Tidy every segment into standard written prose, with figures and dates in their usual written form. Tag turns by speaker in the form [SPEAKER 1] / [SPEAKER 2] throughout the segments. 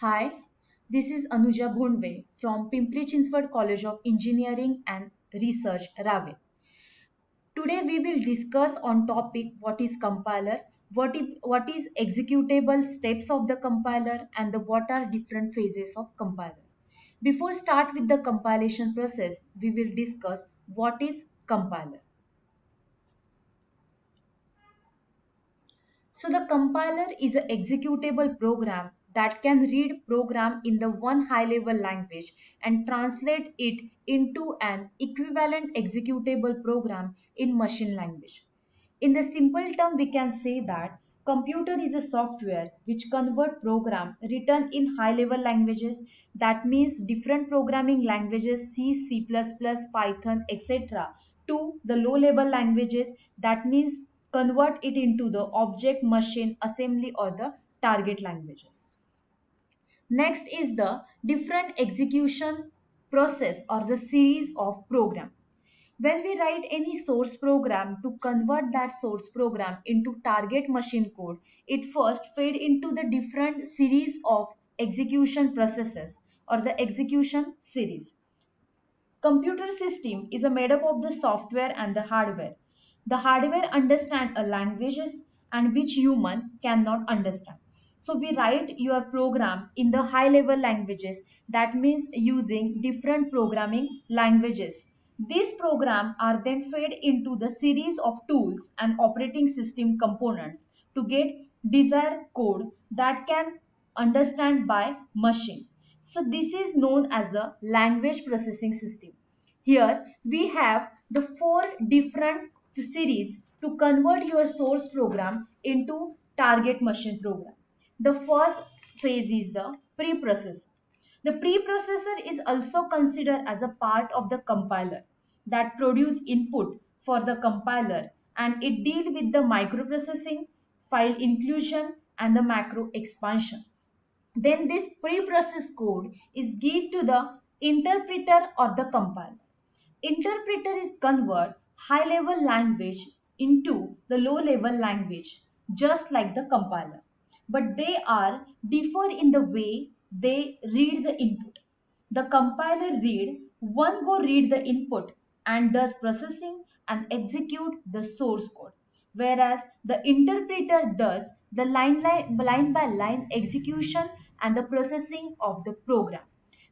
[SPEAKER 1] Hi, this is Anuja Bhundwe from Pimpri Chinchwad College of Engineering and Research, Rave. Today we will discuss on topic what is compiler, what is executable steps of the compiler and what are different phases of compiler. Before start with the compilation process, we will discuss what is compiler. So the compiler is an executable program that can read program in the one high level language and translate it into an equivalent executable program in machine language. In the simple term, we can say that computer is a software which convert program written in high level languages, that means different programming languages C, C++, Python, etc., to the low level languages, that means convert it into the object machine assembly or the target languages. Next is the different execution process or the series of program. When we write any source program to convert that source program into target machine code, it first fed into the different series of execution processes or the execution series. Computer system is made up of the software and the hardware. The hardware understand a languages and which human cannot understand. So we write your program in the high level languages, that means using different programming languages. These programs are then fed into the series of tools and operating system components to get desired code that can understand by machine. So this is known as a language processing system. Here we have the four different series to convert your source program into target machine program. The first phase is the preprocessor. The preprocessor is also considered as a part of the compiler that produce input for the compiler, and it deal with the microprocessing, file inclusion and the macro expansion. Then this pre-processed code is given to the interpreter or the compiler. Interpreter is convert high level language into the low level language just like the compiler, but they are differ in the way they read the input. The compiler read the input and does processing and execute the source code, whereas the interpreter does the line by line execution and the processing of the program.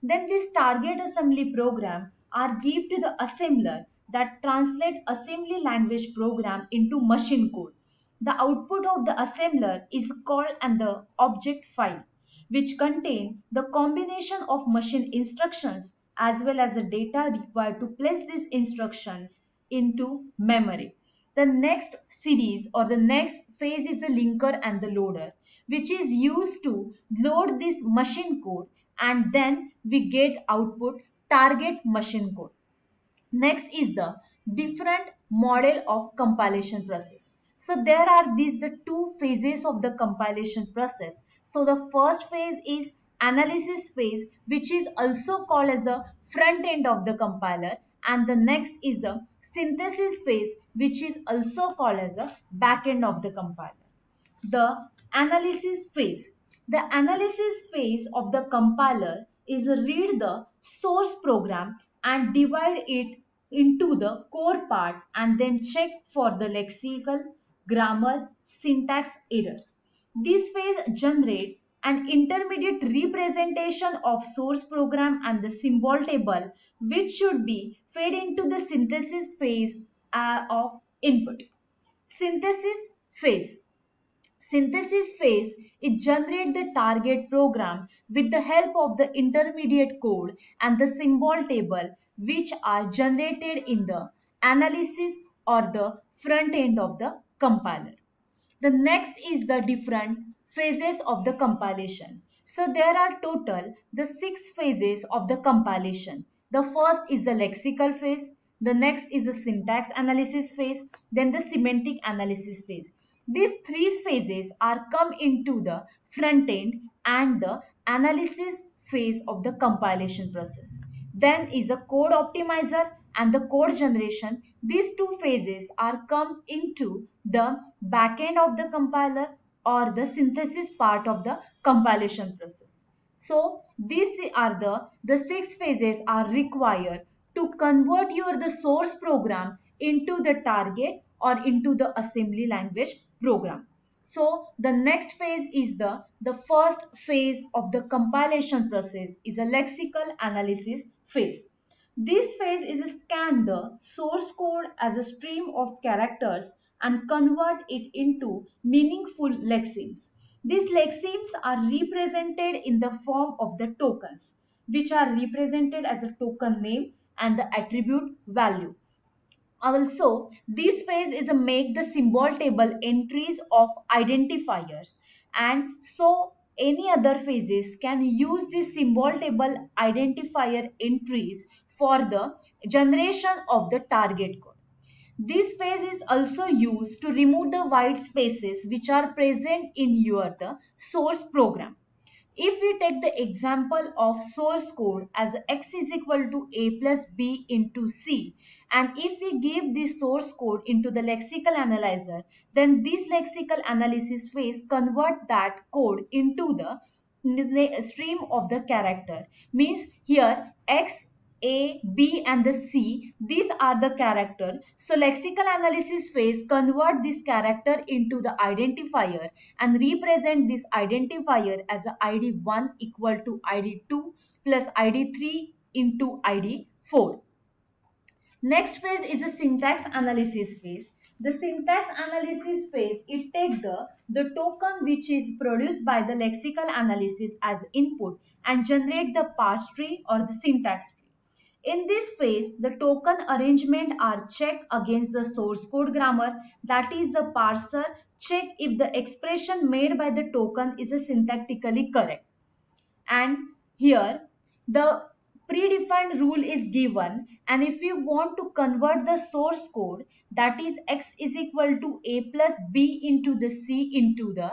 [SPEAKER 1] Then this target assembly program are given to the assembler that translate assembly language program into machine code. The output of the assembler is called and the object file, which contain the combination of machine instructions as well as the data required to place these instructions into memory. The next series or the next phase is the linker and the loader, which is used to load this machine code, and then we get output target machine code. Next is the different model of compilation process. So there are these the two phases of the compilation process. So the first phase is analysis phase, which is also called as a front end of the compiler, and the next is a synthesis phase, which is also called as a back end of the compiler. The analysis phase. The analysis phase of the compiler is read the source program and divide it into the core part and then check for the lexical, grammar, syntax errors. This phase generate an intermediate representation of source program and the symbol table, which should be fed into the synthesis phase of input. Synthesis phase. Synthesis phase it generates the target program with the help of the intermediate code and the symbol table, which are generated in the analysis or the front end of the compiler. The next is the different phases of the compilation. So there are total the 6 phases of the compilation. The first is the lexical phase, the next is the syntax analysis phase, then the semantic analysis phase. These 3 phases are come into the front end and the analysis phase of the compilation process. Then is the code optimizer and the code generation. These 2 phases are come into the back end of the compiler or the synthesis part of the compilation process. So these are the six phases are required to convert your the source program into the target or into the assembly language program. So the next phase is the first phase of the compilation process is a lexical analysis phase. This phase is to scan the source code as a stream of characters and convert it into meaningful lexemes. These lexemes are represented in the form of the tokens, which are represented as a token name and the attribute value. Also, this phase is a make the symbol table entries of identifiers, and so any other phases can use the symbol table identifier entries for the generation of the target code. This phase is also used to remove the white spaces which are present in your the source program. If we take the example of source code as x is equal to a plus b into c, and if we give this source code into the lexical analyzer, then this lexical analysis phase convert that code into the stream of the character. Means here x, a, B and the C, these are the character. So lexical analysis phase convert this character into the identifier and represent this identifier as a ID1 equal to ID2 plus ID3 into ID4. Next phase is the syntax analysis phase. The syntax analysis phase, it takes the token which is produced by the lexical analysis as input and generate the parse tree or the syntax tree. In this phase, the token arrangement are checked against the source code grammar, that is the parser check if the expression made by the token is syntactically correct. And here the predefined rule is given, and if you want to convert the source code, that is x is equal to a plus b into the c into the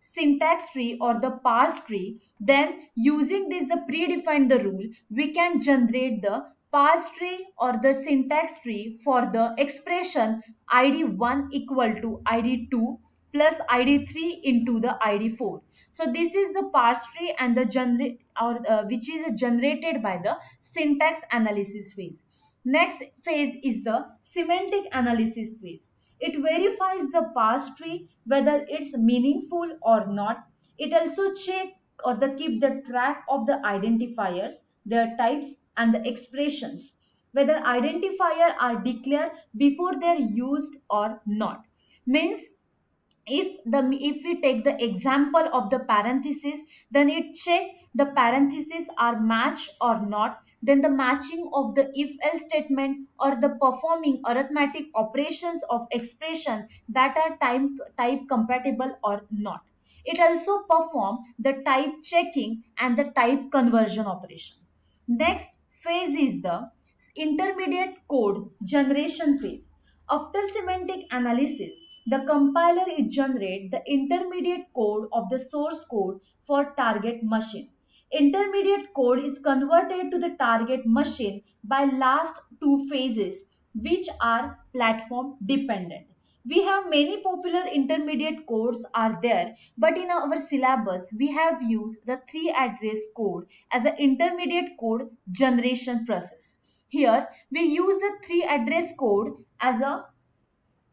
[SPEAKER 1] syntax tree or the parse tree, then using this the predefined the rule, we can generate the parse tree or the syntax tree for the expression id1 equal to id2 plus id3 into the id4. So this is the parse tree and the generate or which is generated by the syntax analysis phase. Next phase is the semantic analysis phase. It verifies the parse tree whether it's meaningful or not. It also check or the keep the track of the identifiers, their types and the expressions, whether identifier are declared before they're used or not. Means if we take the example of the parenthesis, then it check the parentheses are matched or not, then the matching of the if else statement or the performing arithmetic operations of expression that are type compatible or not. It also perform the type checking and the type conversion operation. Next phase is the intermediate code generation phase. After semantic analysis, the compiler is generate the intermediate code of the source code for target machine. Intermediate code is converted to the target machine by last two phases, which are platform dependent. We have many popular intermediate codes are there, but in our syllabus we have used the three address code as an intermediate code generation process. Here we use the three address code as a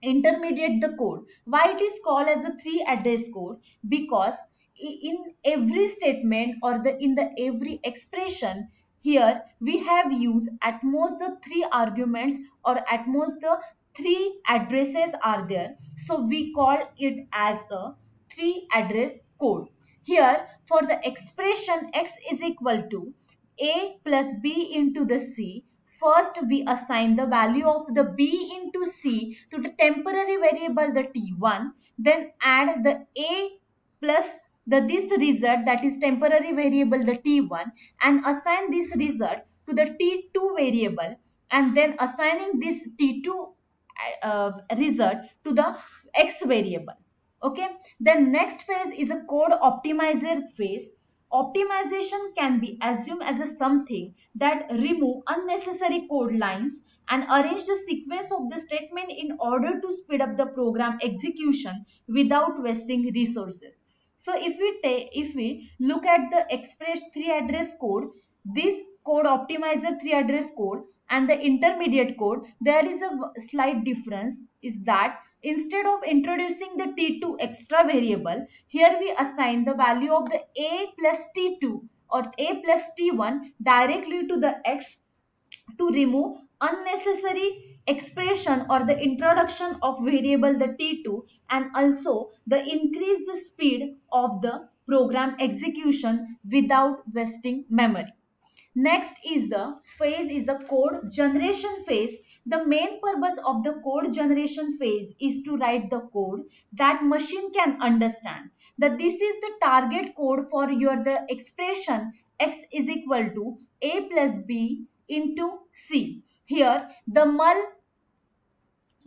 [SPEAKER 1] intermediate the code. Why it is called as a three address code? Because in every statement or the in the every expression, here we have used at most the three arguments or at most the three addresses are there, so we call it as a three address code. Here for the expression x is equal to a plus b into the c, first we assign the value of the b into c to the temporary variable the t1, then add the a plus the this result, that is temporary variable the t1, and assign this result to the t2 variable, and then assigning this t2 result to the x variable. Okay, the next phase is a code optimizer phase. Optimization can be assumed as a something that remove unnecessary code lines and arrange the sequence of the statement in order to speed up the program execution without wasting resources. So if we look at the express 3 address code, this code optimizer 3 address code and the intermediate code, there is a slight difference, is that instead of introducing the T2 extra variable, here we assign the value of the A plus T2 or A plus T1 directly to the X to remove unnecessary expression or the introduction of variable the T2, and also the increase the speed of the program execution without wasting memory. Next is the phase is the code generation phase. The main purpose of the code generation phase is to write the code that machine can understand. That this is the target code for your the expression x is equal to a plus b into c. Here the mul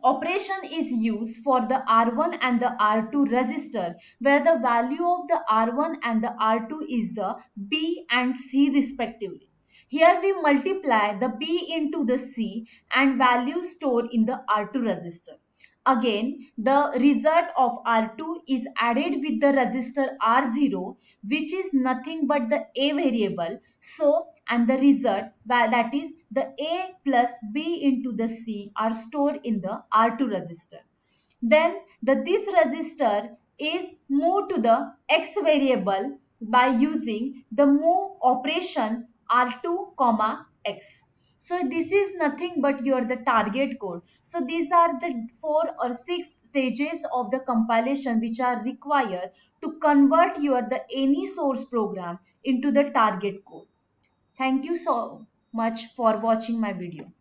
[SPEAKER 1] operation is used for the R1 and the R2 register, where the value of the R1 and the R2 is the B and C respectively. Here we multiply the B into the C and value stored in the R2 register. Again, the result of R2 is added with the register R0, which is nothing but the A variable. So, and the result, that is the A plus B into the C, are stored in the R2 register. Then this register is moved to the X variable by using the move operation R2 comma X. So this is nothing but your the target code. So these are the 4 or 6 stages of the compilation which are required to convert your the any source program into the target code. Thank you so much for watching my video.